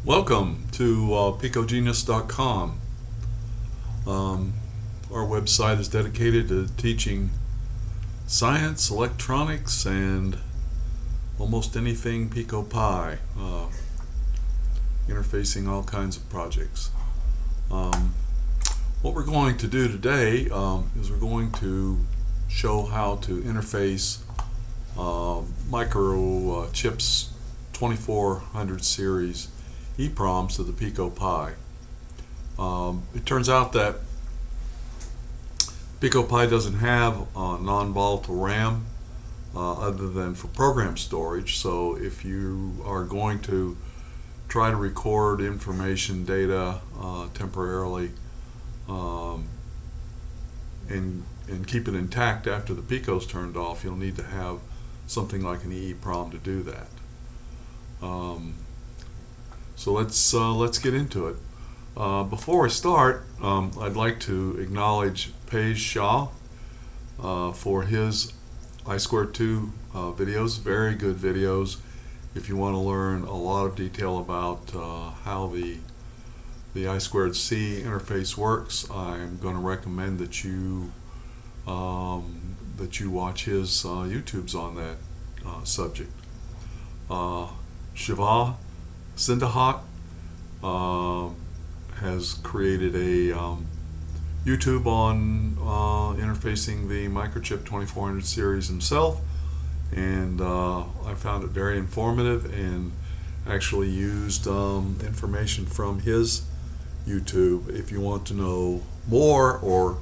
Welcome to PicoGenius.com. Our website is dedicated to teaching science, electronics, and almost anything PicoPy, interfacing all kinds of projects. What we're going to do today is we're going to show how to interface Microchip's 2400 series EEPROMs to the PicoPy. It turns out that PicoPy doesn't have non-volatile RAM other than for program storage, so if you are going to try to record information data temporarily and keep it intact after the Pico's turned off, you'll need to have something like an EEPROM to do that. So let's get into it. Before I start, I'd like to acknowledge Pej Shah for his I2 videos. Very good videos. If you want to learn a lot of detail about how the I2C interface works, I'm going to recommend that you watch his YouTubes on that subject. Shiva Sindahat has created a YouTube on interfacing the Microchip 2400 series himself, and I found it very informative and actually used information from his YouTube. If you want to know more or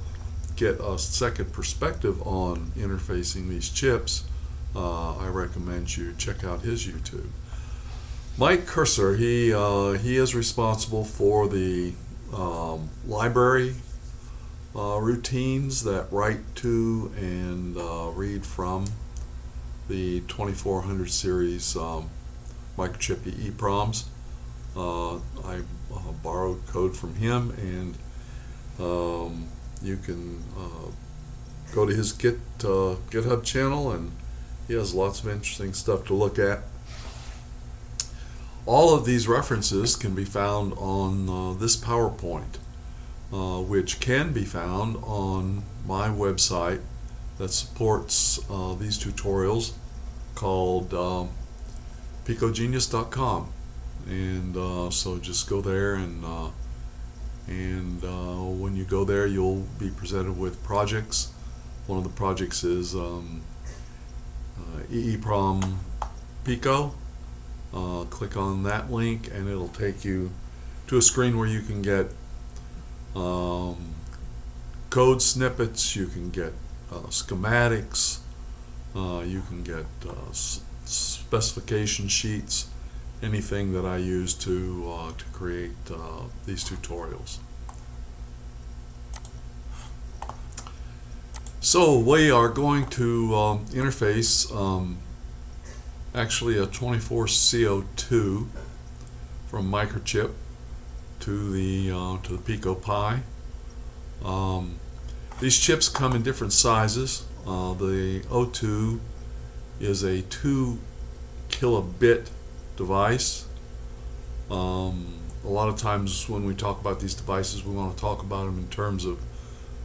get a second perspective on interfacing these chips, I recommend you check out his YouTube. Mike Cursor, he is responsible for the library routines that write to and read from the 2400 series Microchip EEPROMs. I borrowed code from him, and you can go to his GitHub channel, and he has lots of interesting stuff to look at. All of these references can be found on this PowerPoint, which can be found on my website that supports these tutorials, called PicoGenius.com. And so just go there, and when you go there, you'll be presented with projects. One of the projects is EEPROM Pico. Click on that link and it'll take you to a screen where you can get code snippets, you can get schematics, you can get specification sheets, anything that I use to create these tutorials. So we are going to interface actually a 24CO2 from Microchip to the PicoPy. These chips come in different sizes. The O2 is a 2 kilobit device. A lot of times when we talk about these devices, we want to talk about them in terms of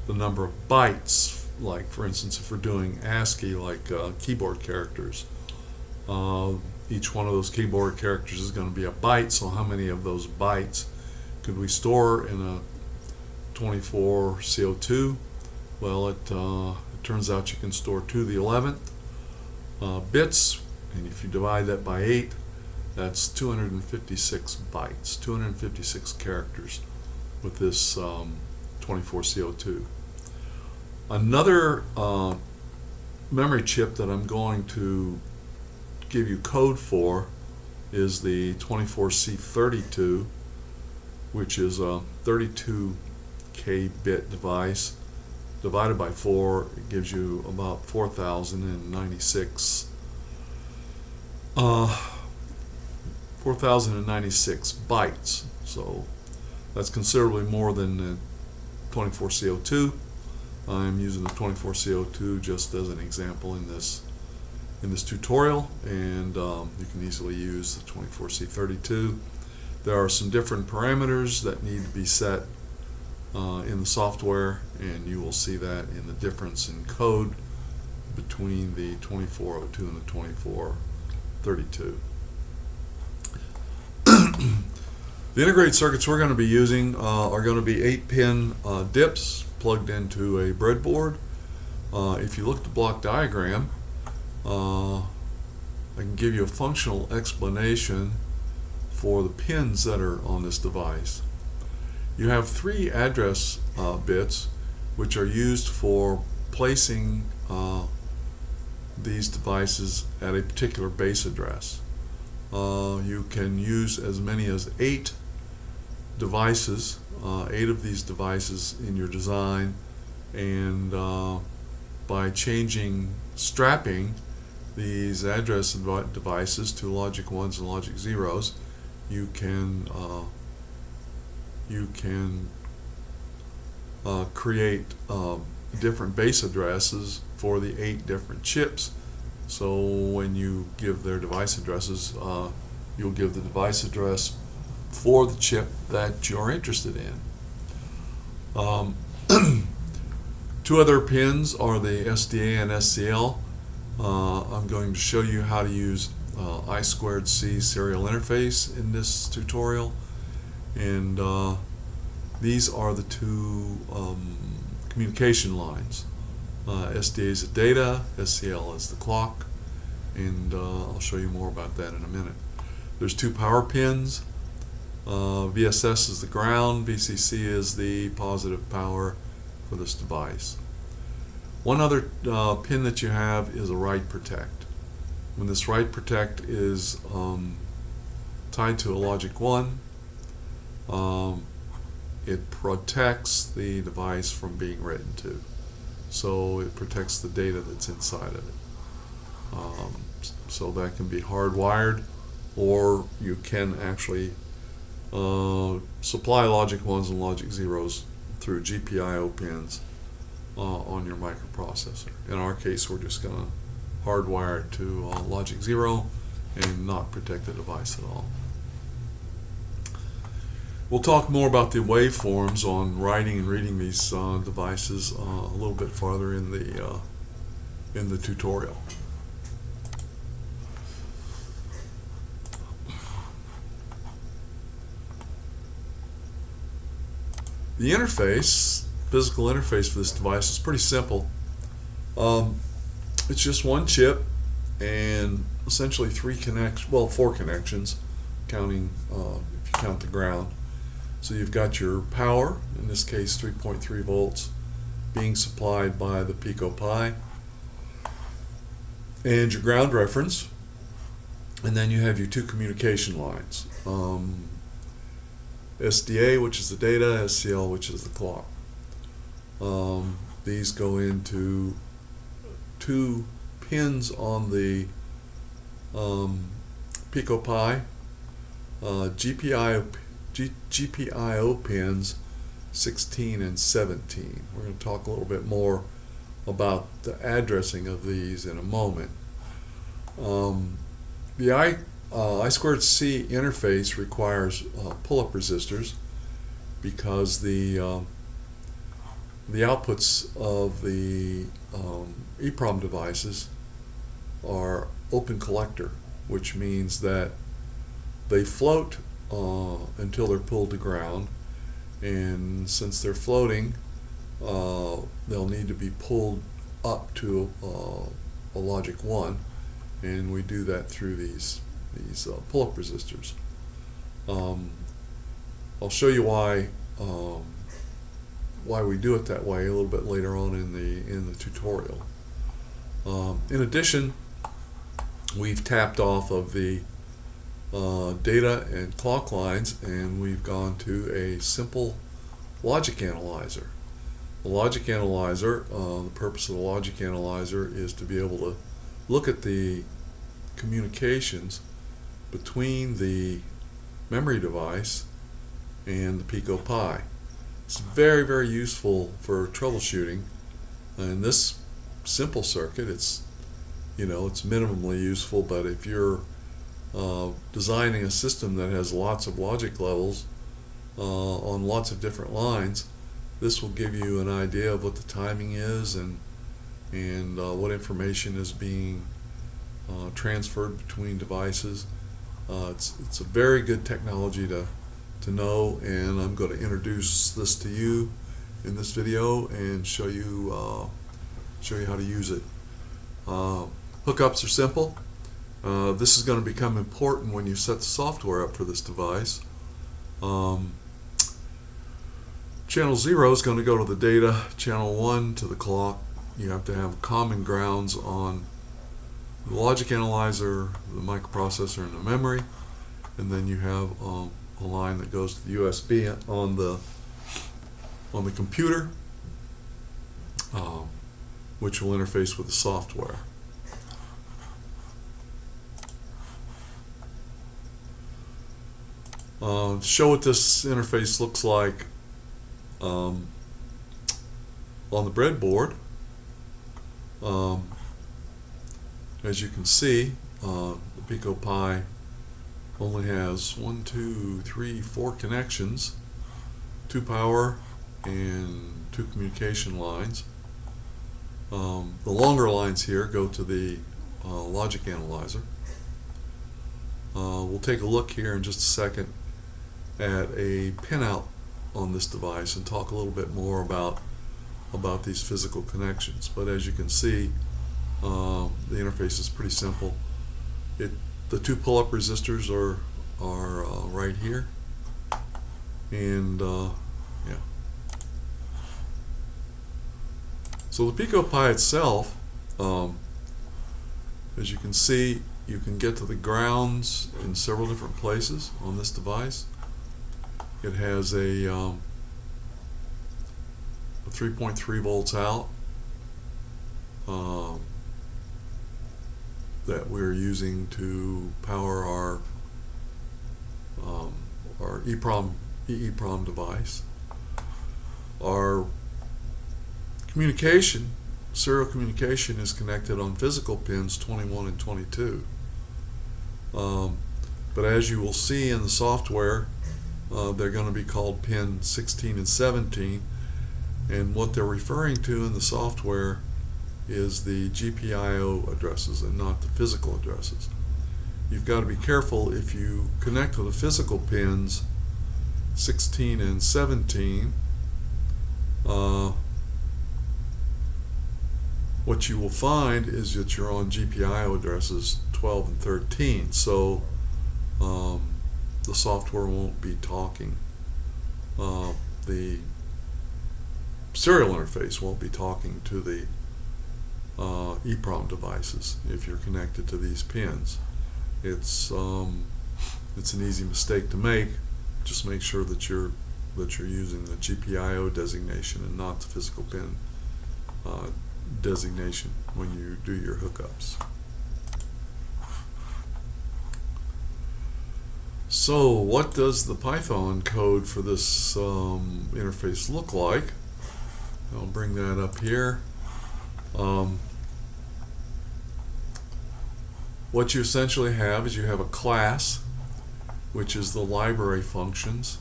the number of bytes. Like, for instance, if we're doing ASCII, like keyboard characters, each one of those keyboard characters is going to be a byte. So how many of those bytes could we store in a 24CO2? Well, it turns out you can store 2 to the 11th bits, and if you divide that by 8, that's 256 bytes, 256 characters with this 24CO2. Another memory chip that I'm going to give you code for is the 24C32, which is a 32K bit device. Divided by 4, it gives you about 4,096 bytes. So that's considerably more than the 24CO2. I'm using the 24CO2 just as an example in this tutorial, and you can easily use the 24C32. There are some different parameters that need to be set in the software, and you will see that in the difference in code between the 2402 and the 2432. The integrated circuits we're going to be using are going to be 8-pin dips plugged into a breadboard. If you look at the block diagram, I can give you a functional explanation for the pins that are on this device. You have 3 address bits which are used for placing these devices at a particular base address. You can use as many as 8 devices, 8 of these devices in your design, and by changing strapping these address devices to logic 1s and logic 0s, you can create different base addresses for the 8 different chips. So when you give their device addresses, you'll give the device address for the chip that you're interested in. 2 other pins are the SDA and SCL. I'm going to show you how to use I2C serial interface in this tutorial, and these are the 2 communication lines. SDA is the data, SCL is the clock, and I'll show you more about that in a minute. There's 2 power pins. VSS is the ground, VCC is the positive power for this device. One other pin that you have is a write protect. When this write protect is tied to a logic 1, it protects the device from being written to. So it protects the data that's inside of it. So that can be hardwired, or you can actually supply logic 1s and logic 0s through GPIO pins on your microprocessor. In our case, we're just going to hardwire it to logic 0 and not protect the device at all. We'll talk more about the waveforms on writing and reading these devices a little bit farther in the tutorial. The interface, physical interface for this device is pretty simple. It's just one chip and essentially 4 connections, counting if you count the ground. So you've got your power, in this case 3.3 volts, being supplied by the Pico Pi, and your ground reference, and then you have your 2 communication lines. SDA, which is the data, SCL, which is the clock. These go into 2 pins on the Pico Pi, GPIO pins 16 and 17. We're going to talk a little bit more about the addressing of these in a moment. The I2C interface requires pull-up resistors because the outputs of the EEPROM devices are open collector, which means that they float until they're pulled to ground, and since they're floating, they'll need to be pulled up to a logic 1, and we do that through these pull-up resistors. I'll show you why we do it that way a little bit later on in the tutorial. In addition, we've tapped off of the data and clock lines, and we've gone to a simple logic analyzer. The logic analyzer, the purpose of the logic analyzer is to be able to look at the communications between the memory device and the Pico Pi. It's very, very useful for troubleshooting. In this simple circuit, it's minimally useful, but if you're designing a system that has lots of logic levels on lots of different lines, this will give you an idea of what the timing is and what information is being transferred between devices. It's a very good technology to know, and I'm going to introduce this to you in this video and show you how to use it. Hookups are simple. This is going to become important when you set the software up for this device. Channel 0 is going to go to the data, channel 1 to the clock. You have to have common grounds on the logic analyzer, the microprocessor, and the memory, and then you have a line that goes to the USB on the computer, which will interface with the software. Show what this interface looks like on the breadboard. As you can see, the Pico Pi only has 4 connections, 2 power and 2 communication lines. The longer lines here go to the logic analyzer. We'll take a look here in just a second at a pinout on this device and talk a little bit more about these physical connections. But as you can see, the interface is pretty simple. The 2 pull-up resistors are right here, and yeah. So the Pico Pi itself, as you can see, you can get to the grounds in several different places on this device. It has a 3.3 volts out that we're using to power our EEPROM device. Our serial communication is connected on physical pins 21 and 22. But as you will see in the software, they're going to be called pin 16 and 17, and what they're referring to in the software is the GPIO addresses and not the physical addresses. You've got to be careful if you connect to the physical pins 16 and 17. What you will find is that you're on GPIO addresses 12 and 13, so the software won't be talking. The serial interface won't be talking to the EEPROM devices if you're connected to these pins. It's an easy mistake to make. Just make sure that you're using the GPIO designation and not the physical pin designation when you do your hookups. So what does the Python code for this interface look like? I'll bring that up here. What you essentially have is you have a class, which is the library functions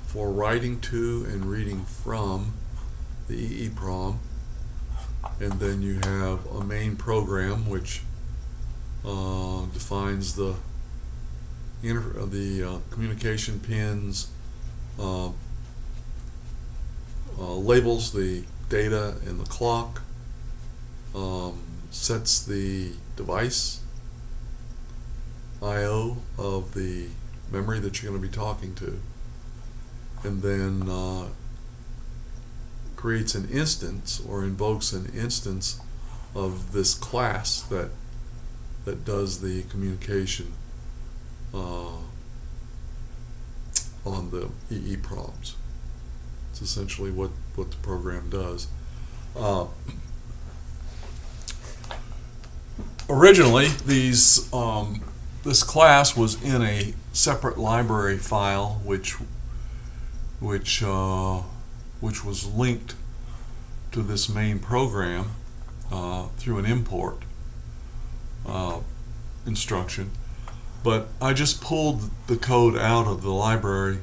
for writing to and reading from the EEPROM, and then you have a main program which defines the communication pins, labels the data and the clock, sets the device I/O of the memory that you're going to be talking to, and then creates an instance or invokes an instance of this class that does the communication on the EEPROMs. It's essentially what the program does. Originally, this class was in a separate library file, which was linked to this main program through an import instruction. But I just pulled the code out of the library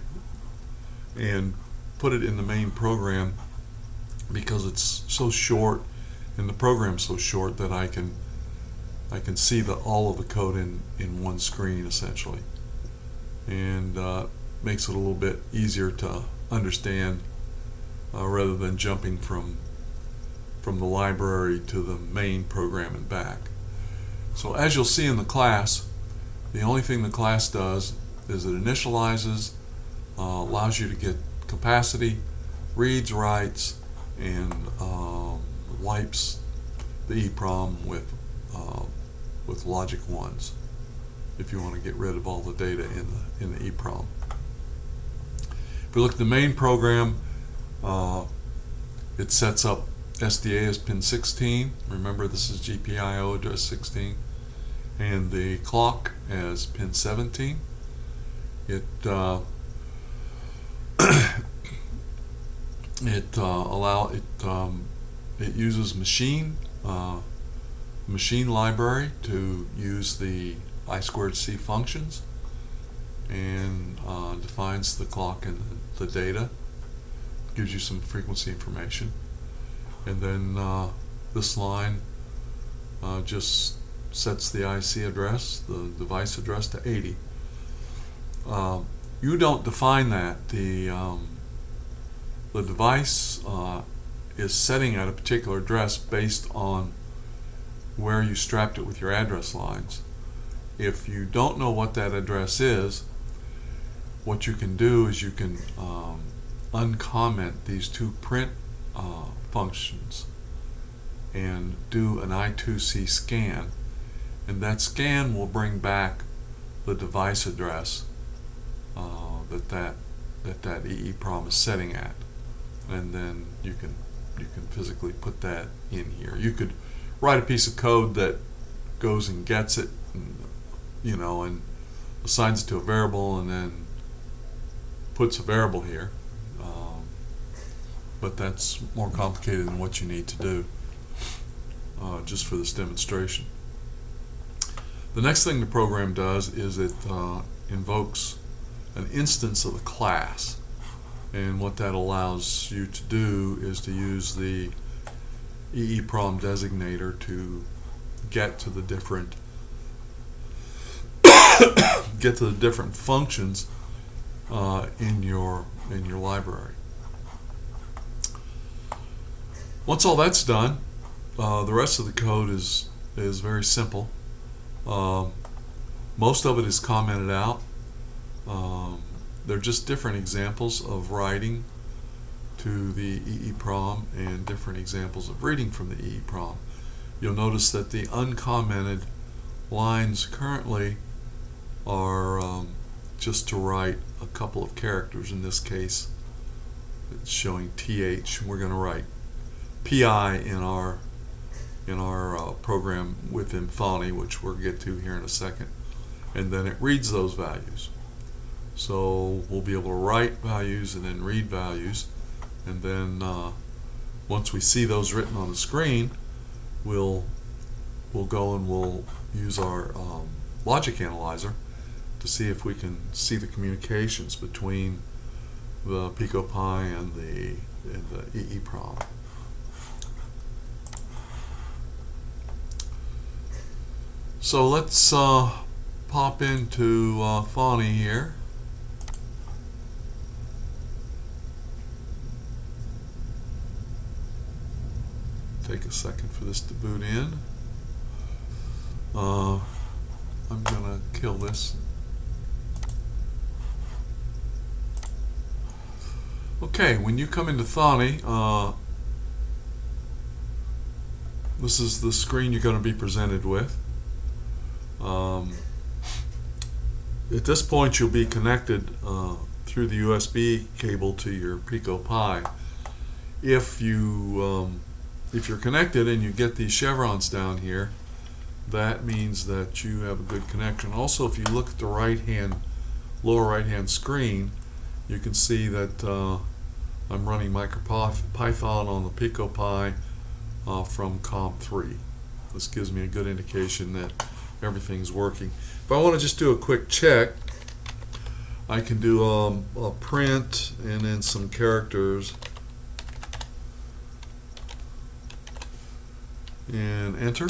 and put it in the main program because it's so short and the program's so short that I can see all of the code in one screen essentially, and makes it a little bit easier to understand rather than jumping from the library to the main program and back. So as you'll see in the class, the only thing the class does is it initializes, allows you to get capacity, reads, writes, and wipes the EEPROM with logic 1s if you want to get rid of all the data in the EEPROM. If we look at the main program, it sets up SDA as pin 16. Remember, this is GPIO address 16, and the clock as pin 17. It it uses machine library to use the I2C functions, and defines the clock and the data, gives you some frequency information, and then this line just sets the IC address, the device address, to 80. You don't define that. The device is setting at a particular address based on where you strapped it with your address lines. If you don't know what that address is, what you can do is you can uncomment these two print functions and do an I2C scan, and that scan will bring back the device address that EEPROM is setting at, and then you can physically put that in here. You could write a piece of code that goes and gets it, and, and assigns it to a variable, and then puts a variable here. But that's more complicated than what you need to do just for this demonstration. The next thing the program does is it invokes an instance of a class, and what that allows you to do is to use the EEPROM designator to get to the different functions in your library. Once all that's done, the rest of the code is very simple. Most of it is commented out. They're just different examples of writing to the EEPROM and different examples of reading from the EEPROM. You'll notice that the uncommented lines currently are just to write a couple of characters. In this case, it's showing TH. We're going to write PI in our program within Thonny, which we'll get to here in a second, and then it reads those values. So we'll be able to write values and then read values, and then once we see those written on the screen, we'll go and we'll use our logic analyzer to see if we can see the communications between the PicoPy and the EEPROM. So let's pop into Thonny here. Take a second for this to boot in. I'm gonna kill this. Okay, when you come into Thonny, this is the screen you're going to be presented with. At this point, you'll be connected through the USB cable to your PicoPy. If you're connected and you get these chevrons down here, that means that you have a good connection. Also, if you look at the lower right hand screen, you can see that I'm running MicroPython on the PicoPy from COM3. This gives me a good indication that everything's working. If I want to just do a quick check, I can do a print and then some characters and enter.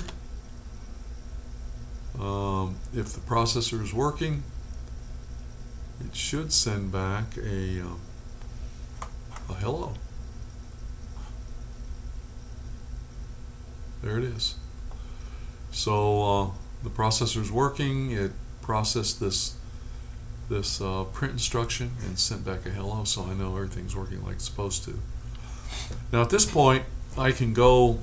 If the processor is working, it should send back a hello. There it is. So the processor is working. It processed this print instruction and sent back a hello, so I know everything's working like it's supposed to. Now at this point, I can go.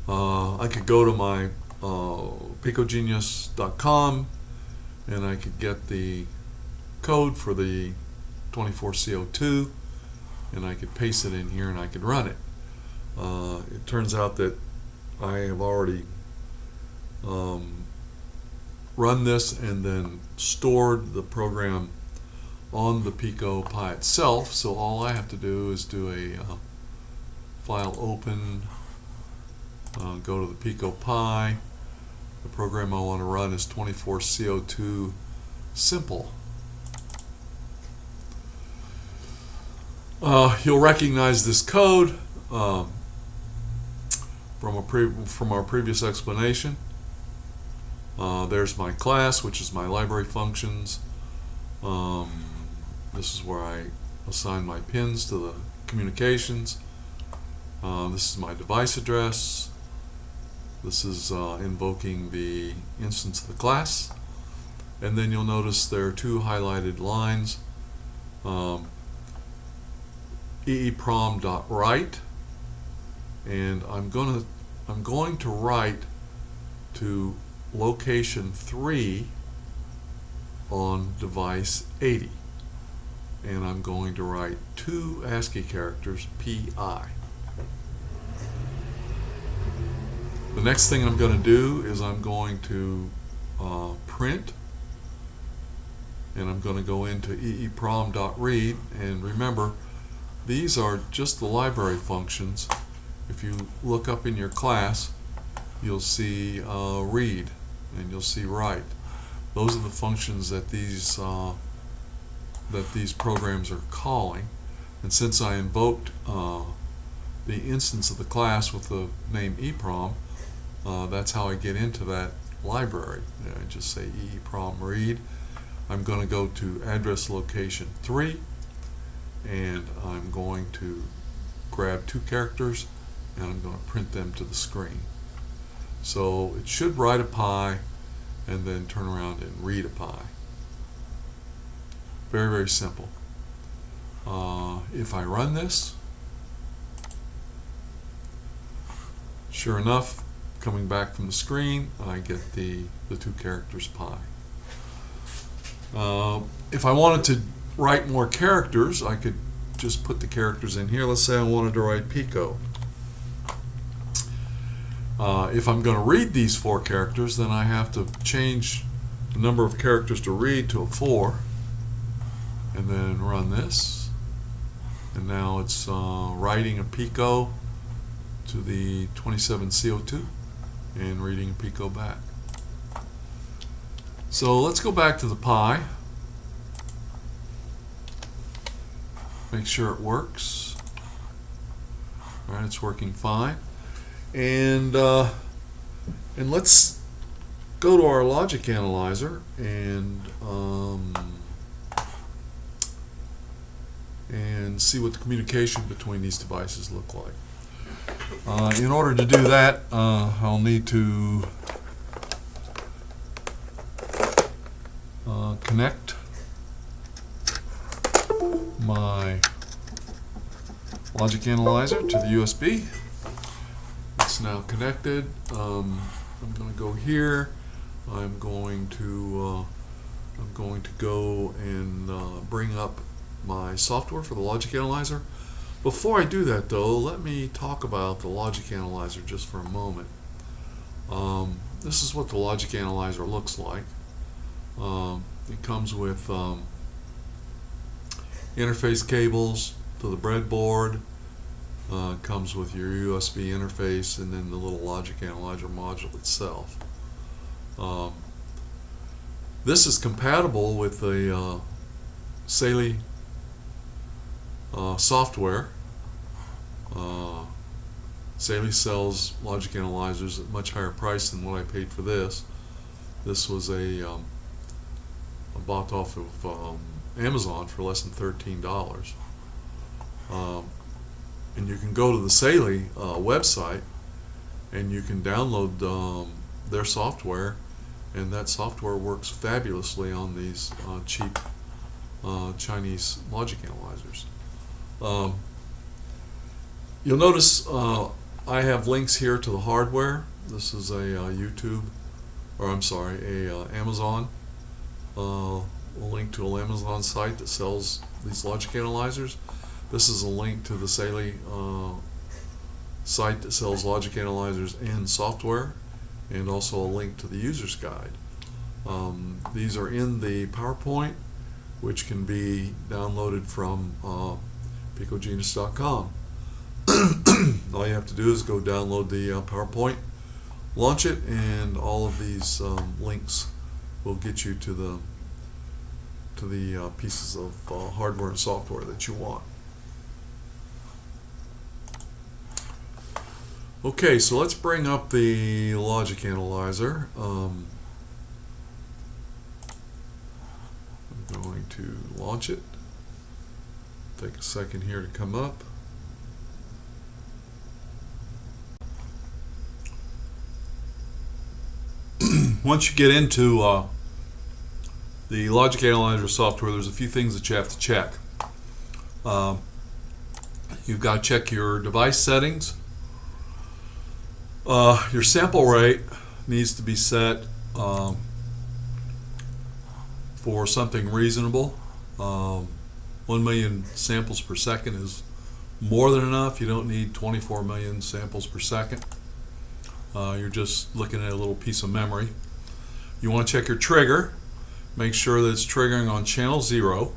I could go to my picogenius.com and I could get the code for the 24CO2 and I could paste it in here and I could run it. It turns out that I have already run this and then stored the program on the Pico Pi itself, so all I have to do is do a file open, go to the Pico Pi. The program I want to run is 24CO2 simple. You'll recognize this code from our previous explanation. There's my class, which is my library functions. This is where I assign my pins to the communications. This is my device address. This is invoking the instance of the class. And then you'll notice there are two highlighted lines. EEPROM.write, and I'm going to write to location 3 on device 80, and I'm going to write 2 ASCII characters PI. The next thing I'm going to do is I'm going to print, and I'm going to go into EEPROM.read, and remember, these are just the library functions. If you look up in your class, you'll see read and you'll see write. Those are the functions that these programs are calling. And since I invoked the instance of the class with the name EEPROM, that's how I get into that library. I just say EEPROM read. I'm going to go to address location 3. And I'm going to grab 2 characters and I'm going to print them to the screen. So it should write a pi and then turn around and read a pi. Very, very simple. If I run this, sure enough, coming back from the screen, I get the 2 characters pi. If I wanted to write more characters, I could just put the characters in here. Let's say I wanted to write Pico. If I'm going to read these 4 characters, then I have to change the number of characters to read to a 4 and then run this, and now it's writing a Pico to the 27CO2 and reading a Pico back. So let's go back to the Pi. Make sure it works. All right, it's working fine. And let's go to our logic analyzer and see what the communication between these devices look like. In order to do that, I'll need to connect my logic analyzer to the USB. It's now connected. I'm going to go here. I'm going to go and bring up my software for the logic analyzer. Before I do that, though, let me talk about the logic analyzer just for a moment. This is what the logic analyzer looks like. It comes with interface cables to the breadboard. It comes with your USB interface and then the little logic analyzer module itself. Um, this is compatible with the Saley software. Saley sells logic analyzers at much higher price than what I paid for this. This was a bought off of Amazon for less than $13. And you can go to the Saley website and you can download their software, and that software works fabulously on these cheap Chinese logic analyzers. You'll notice I have links here to the hardware. This is a Amazon. A link to an Amazon site that sells these logic analyzers. This is a link to the Saley site that sells logic analyzers and software, and also a link to the user's guide. These are in the PowerPoint, which can be downloaded from picogenius.com. All you have to do is go download the PowerPoint, launch it, and all of these links will get you to the pieces of hardware and software that you want. Okay, so let's bring up the logic analyzer. I'm going to launch it. Take a second here to come up. Once you get into the logic analyzer software, there's a few things that you have to check. You've got to check your device settings. Your sample rate needs to be set for something reasonable. 1 million samples per second is more than enough. You don't need 24 million samples per second. You're just looking at a little piece of memory. You want to check your trigger. Make sure that it's triggering on channel 0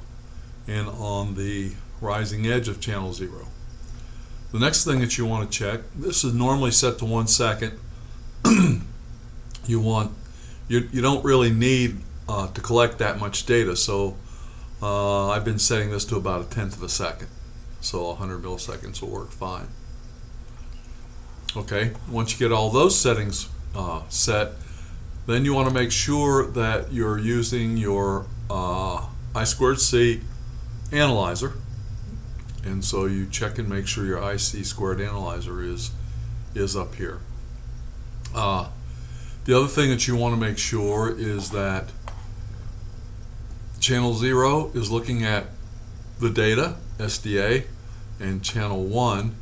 and on the rising edge of channel 0. The next thing that you want to check, this is normally set to 1 second. You don't really need to collect that much data, so I've been setting this to about 1/10 of a second, so 100 milliseconds will work fine. Okay, once you get all those settings set, then you want to make sure that you're using your I2C analyzer, and so you check and make sure your IC² analyzer is up here. The other thing that you want to make sure is that channel 0 is looking at the data, SDA, and channel 1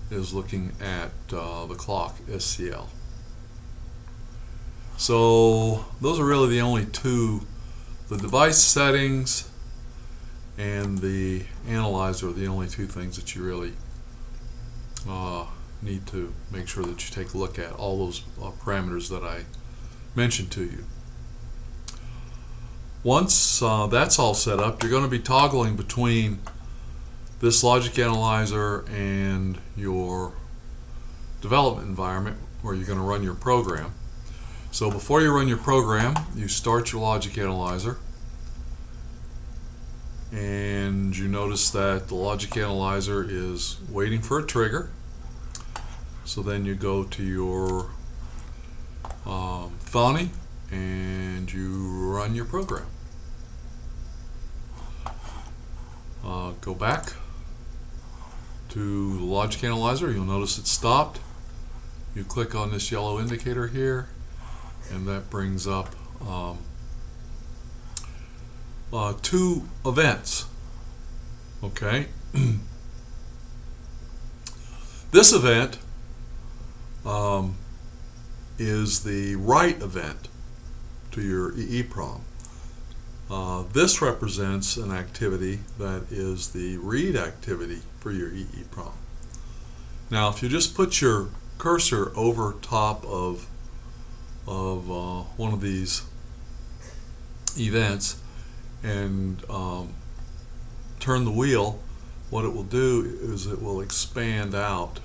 is looking at the clock, SCL. So those are really the only two. The device settings and the analyzer are the only two things that you really need to make sure that you take a look at, all those parameters that I mentioned to you. Once that's all set up, you're going to be toggling between this logic analyzer and your development environment where you're going to run your program. So before you run your program, you start your logic analyzer, and you notice that the logic analyzer is waiting for a trigger. So then you go to your Thonny and you run your program. Go back to the logic analyzer. You'll notice it stopped. You click on this yellow indicator here, and that brings up two events. Okay. This event is the write event to your EEPROM. This represents an activity that is the read activity for your EEPROM. Now, if you just put your cursor over top of one of these events and turn the wheel, what it will do is it will expand out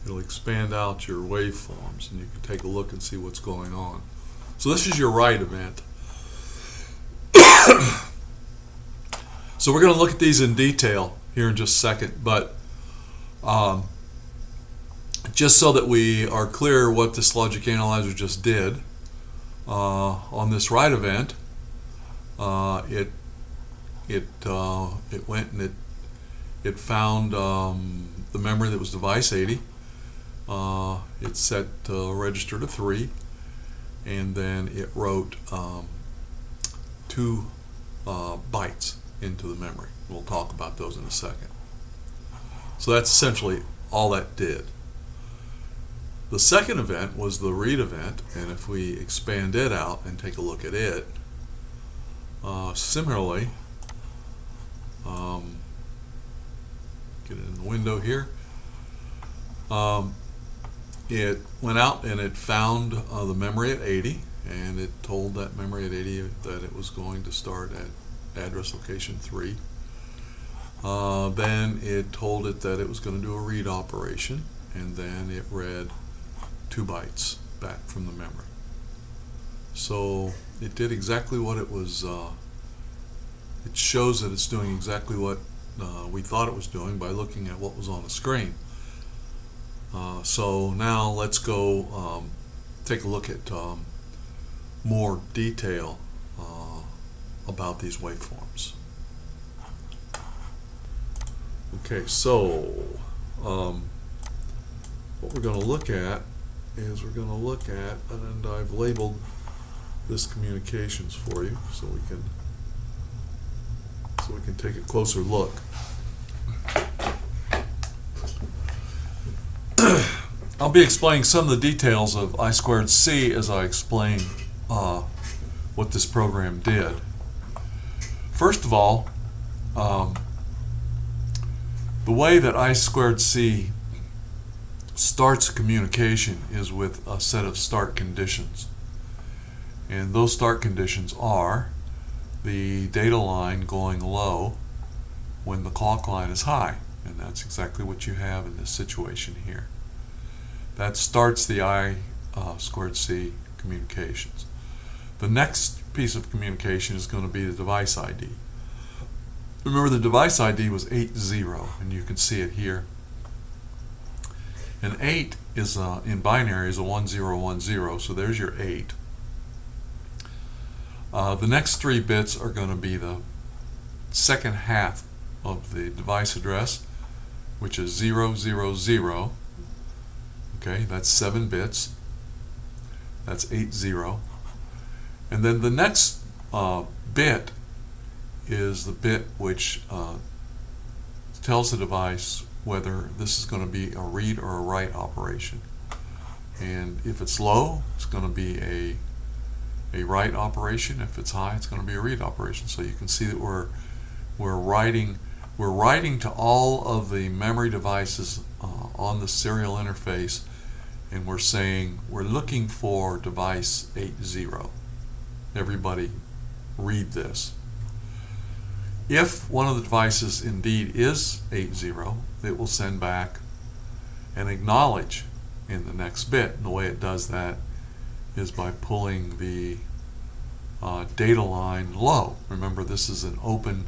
it'll expand out your waveforms, and you can take a look and see what's going on. So this is your write event. So we're going to look at these in detail here in just a second, but just so that we are clear what this logic analyzer just did, on this write event, it went and it found the memory that was device 80. It set register to 3, and then it wrote 2 bytes into the memory. We'll talk about those in a second. So that's essentially all that did. The second event was the read event, and if we expand it out and take a look at it, similarly, get it in the window here, it went out and it found the memory at 80, and it told that memory at 80 that it was going to start at address location 3. Then it told it that it was going to do a read operation, and then it read 2 bytes back from the memory. So it did exactly what it was, it shows that it's doing exactly what we thought it was doing by looking at what was on the screen. So now let's go take a look at more detail about these waveforms. Okay, so what we're going to look at is and I've labeled this communications for you so we can take a closer look. I'll be explaining some of the details of I2C as I explain what this program did. First of all, the way that I2C starts a communication is with a set of start conditions. And those start conditions are the data line going low when the clock line is high. And that's exactly what you have in this situation here. That starts the I2C communications. The next piece of communication is going to be the device ID. Remember, the device ID was 80, and you can see it here. And 8 is in binary is a 1010, so there's your 8. The next 3 bits are going to be the second half of the device address, which is 000. Okay, that's 7 bits. That's 80. And then the next bit is the bit which tells the device whether this is going to be a read or a write operation. And if it's low, it's going to be a write operation. If it's high, it's going to be a read operation. So you can see that we're writing to all of the memory devices on the serial interface, and we're saying we're looking for device 80. Everybody read this. If one of the devices indeed is 80, it will send back and acknowledge in the next bit. And the way it does that is by pulling the data line low. Remember, this is an open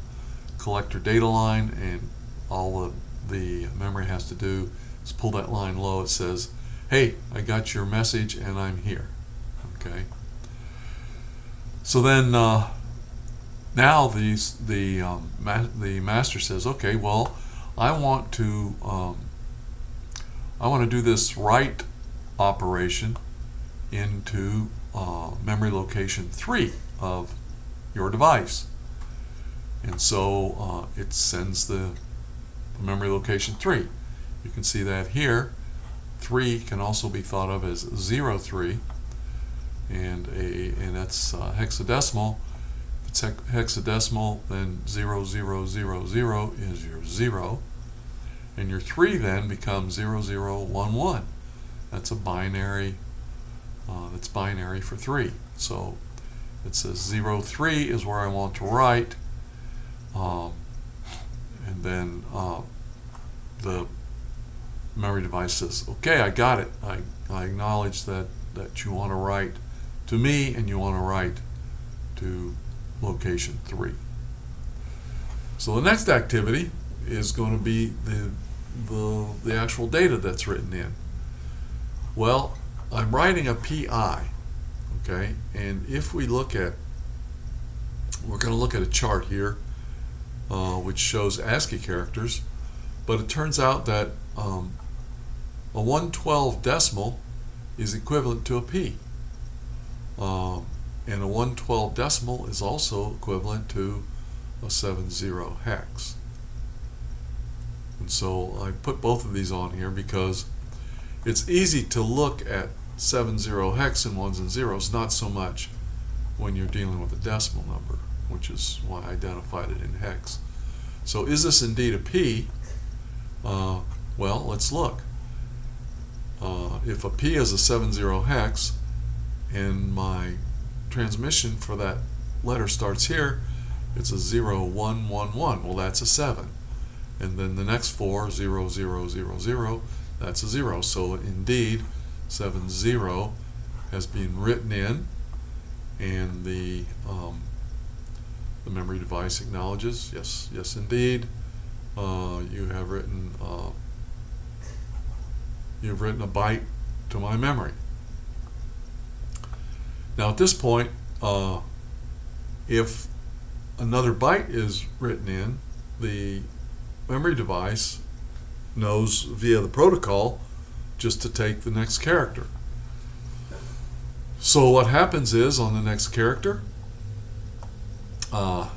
collector data line, and all of the memory has to do is pull that line low. It says, hey, I got your message and I'm here. Okay. So then now the master says, okay, well, I want to do this write operation into memory location 3 of your device. And so it sends the memory location 3. You can see that here. 3 can also be thought of as 03, and that's hexadecimal. If it's hexadecimal, then 0000 is your 0, and your 3 then becomes 0011. That's a binary. That's binary for 3. So it says 03 is where I want to write, and then the memory device says, okay, I got it. I acknowledge that you want to write to me and you want to write to location 3. So the next activity is going to be the actual data that's written in. Well, I'm writing a PI, okay, and if we look at, we're going to look at a chart here which shows ASCII characters, but it turns out that a 112 decimal is equivalent to a P, and a 112 decimal is also equivalent to a 70 hex. And so I put both of these on here because it's easy to look at 70 hex in ones and zeros, not so much when you're dealing with a decimal number, which is why I identified it in hex. So is this indeed a P? Well, let's look. If a P is a 70 hex and my transmission for that letter starts here, it's a 0, 1, 1, 1. Well, that's a 7. And then the next 4, 0, 0, 0, 0, that's a 0. So indeed, 70 has been written in, and the memory device acknowledges, yes indeed, you've written a byte to my memory. Now at this point, if another byte is written in, the memory device knows via the protocol just to take the next character. So what happens is, on the next character, I'm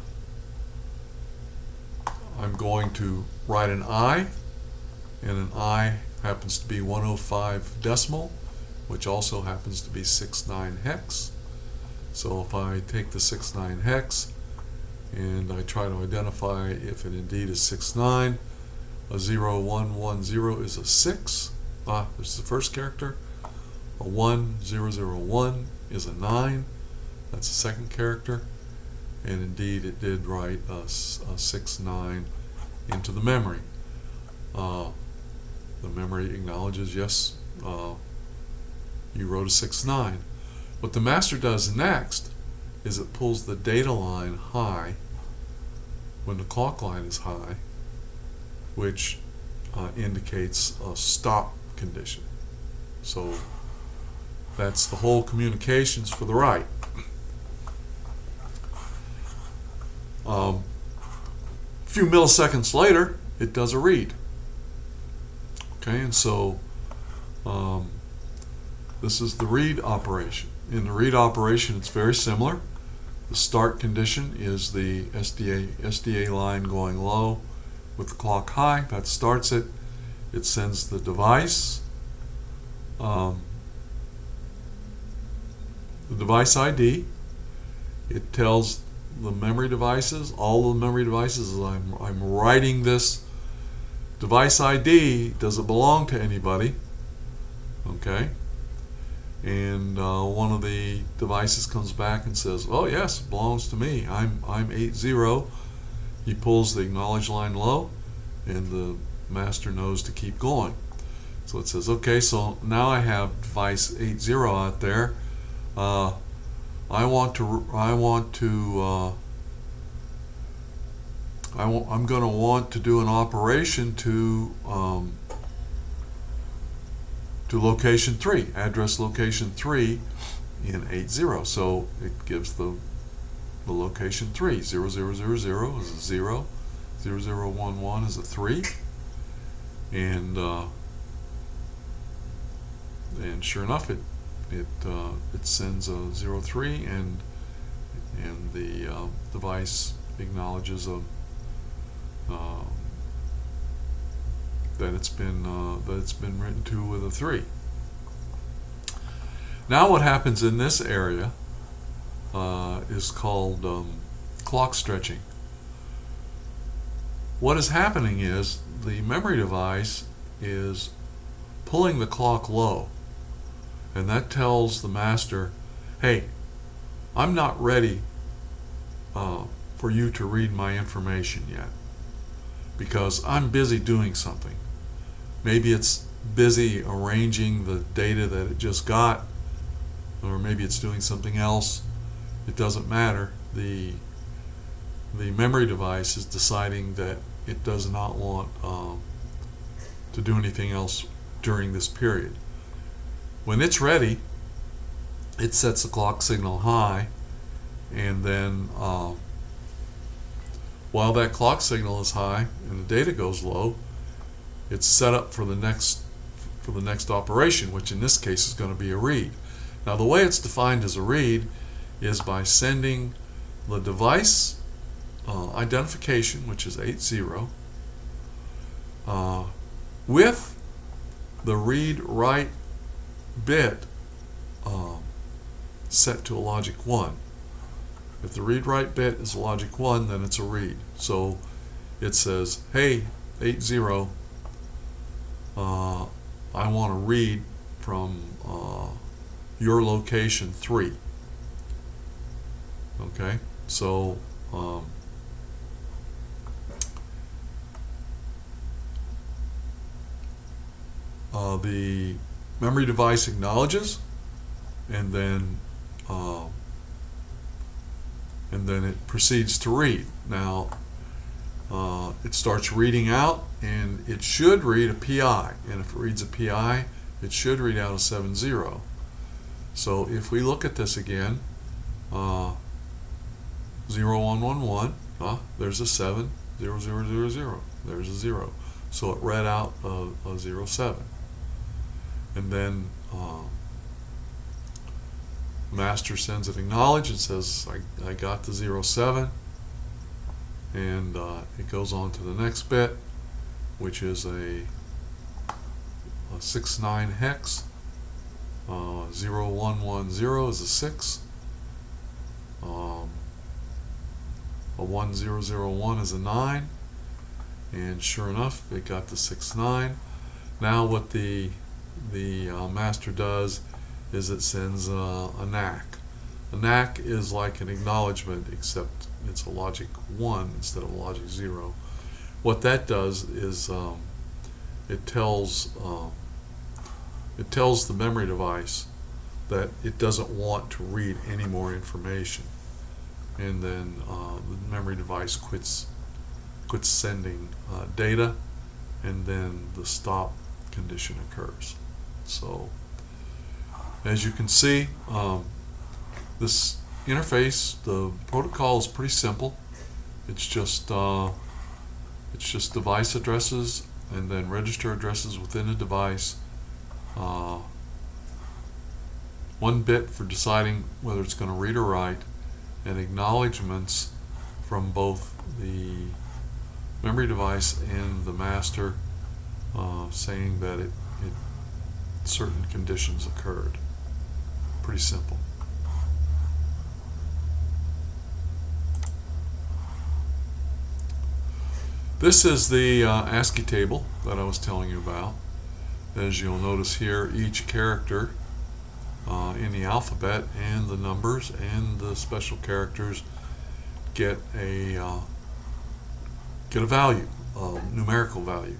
going to write an I, and an I happens to be 105 decimal, which also happens to be 69 hex. So if I take the 69 hex and I try to identify if it indeed is 69, a 0, 1, 1, 0 is a 6. This is the first character. A 1, 0, 0, 1 is a 9. That's the second character. And indeed it did write a 6, 9 into the memory. The memory acknowledges, yes, you wrote a 6, 9. What the master does next is it pulls the data line high when the clock line is high, which indicates a stop condition. So that's the whole communications for the write. A few milliseconds later, it does a read. Okay, and so this is the read operation. In the read operation, it's very similar. The start condition is the SDA line going low with the clock high. That starts it. It sends the device, the device ID. It tells the memory devices, all the memory devices, I'm writing this device ID. Does it belong to anybody? Okay. And one of the devices comes back and says, oh yes, it belongs to me. I'm 80. He pulls the acknowledge line low, and the master knows to keep going. So it says, okay, so now I have device 80 out there. I'm going to want to do an operation to location 3, address location 3 in 80. So it gives the location 3. 0000 is a 0, 0011 is a 3, and sure enough, it sends a 03, and the device acknowledges that it's been written to with a 3. Now what happens in this area is called clock stretching. What is happening is the memory device is pulling the clock low, and that tells the master, hey, I'm not ready for you to read my information yet, because I'm busy doing something. Maybe it's busy arranging the data that it just got, or maybe it's doing something else. It doesn't matter. The memory device is deciding that it does not want to do anything else during this period. When it's ready, it sets the clock signal high, and then while that clock signal is high and the data goes low, it's set up for the next operation, which in this case is going to be a read. Now the way it's defined as a read is by sending the device identification, which is 80, with the read-write bit set to a logic 1. If the read-write bit is logic 1, then it's a read. So it says, hey, 80, I want to read from your location 3. Okay, so the memory device acknowledges, and then it proceeds to read. Now it starts reading out, and it should read a PI, and if it reads a PI, it should read out a 70. So if we look at this again, 0111, there's a 7, 0000, there's a 0. So it read out a 07. And then master sends an acknowledge and says, I got the 07, and it goes on to the next bit, which is a 6-9 hex. 0110 is a 6. A 1001 is a 9, and sure enough, it got the 6-9. Now what the master does is it sends a NAC. A NAC is like an acknowledgement, except it's a logic 1 instead of a logic 0. What that does is it tells the memory device that it doesn't want to read any more information, and then the memory device quits sending data, and then the stop condition occurs. So as you can see, this interface, the protocol is pretty simple. It's just device addresses and then register addresses within a device. 1 bit for deciding whether it's going to read or write, and acknowledgments from both the memory device and the master saying that certain conditions occurred. Pretty simple. This is the ASCII table that I was telling you about. As you'll notice here, each character in the alphabet and the numbers and the special characters get a value, a numerical value.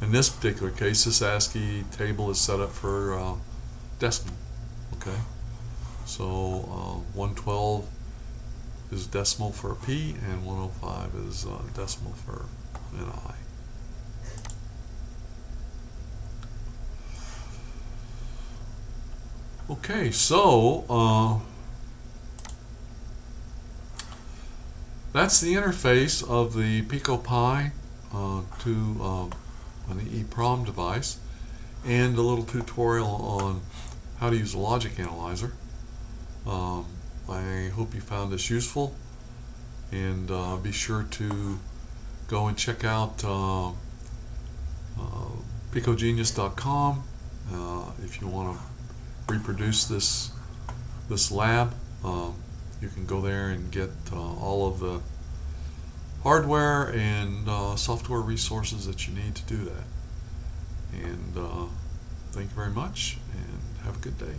In this particular case, this ASCII table is set up for decimal. Okay, so 112 is decimal for a P, and 105 is decimal for an I. Okay, so that's the interface of the Pico Pi to an EEPROM device, and a little tutorial on how to use a logic analyzer. I hope you found this useful, and be sure to go and check out picogenius.com if you want to reproduce this lab. You can go there and get all of the hardware and software resources that you need to do that. And thank you very much, and have a good day.